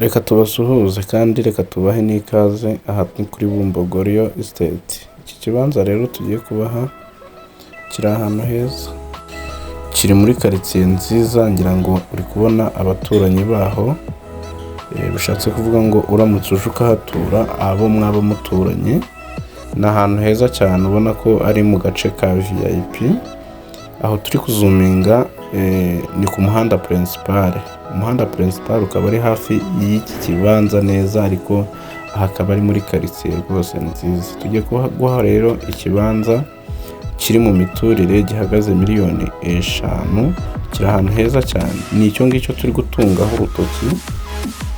Reka tubasuhuze kandi reka tubahe n'ikaze aha kuri Bumbogorio Estate. Iki kibanza rero tugiye kubaha kiri ahantu heza, kiri muri quartier nziza, ngira ngo uri kubona abaturanyi baho, bishatse kuvuga ngo uramutse uje ukahatura abo mwaba muturanye. Ni ahantu heza cyane, ubona ko ari mu gace ka VIP. Aho turi kuzuminga ni ku muhanda principal. Umuhanda principal ukaba ari hafi y'iki kibanza neza, ariko aha akaba ari muri quartier rwose nziza. Tugiye guha rero ikibanza kiri mu miturire gihagaze miliyoni 5, kiri ahantu heza cyane. Ni icyo ngicyo turi gutungaho urutoki,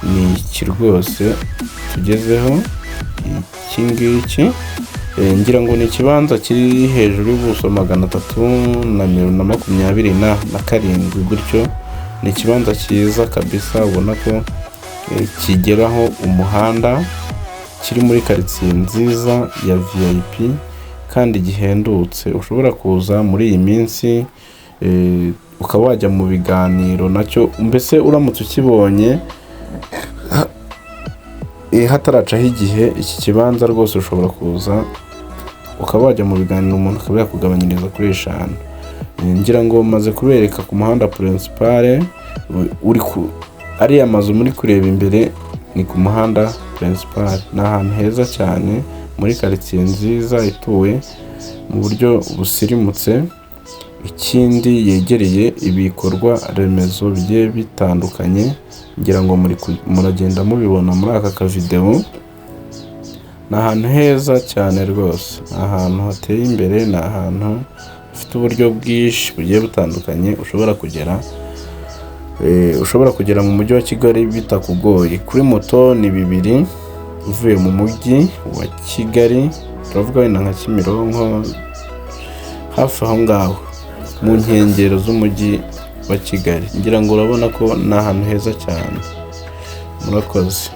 ni iki rwose tugezeho. Iki ngiki ngira ngo ni ikibanza kiri hejuru y'ubuso 327 gutyo. Ni ikibanza cyiza kabisa, ubona ko kigeraho umuhanda, kiri muri quartier nziza ya VIP kandi gihendutse. Ushobora kuza muri iyi minsi ukaba wajya mu biganiro nacyo, mbese uramutse ukibonye hataracaho igihe, iki kibanza rwose ushobora kuza ukaba wajya mu biganiro, umuntu akaba yakugabanyiriza kuri 5. Ngira ngo maze kubereka ku muhanda principal, ari amazu muri kureba imbere ni ku muhanda principal. Ni ahantu heza cyane muri quartier nziza ituwe mu buryo busirimutse. Ikindi yegereye ibikorwa remezo bigiye bitandukanye, ngira ngo muragenda mubibona muri aka video. Ni ahantu heza cyane rwose, ahantu hateye imbere, ni ahantu ufite uburyo bwinshi bugiye butandukanye ushobora kugera mu mujyi wa Kigali bitakugoye. Kuri moto ni 2 uvuye mu mujyi wa Kigali, turavuga wenda nka Kimironko, hafi aho ngaho mu nkengero z'umujyi wa Kigali. Ngira ngo urabona ko ni ahantu heza cyane. Murakoze.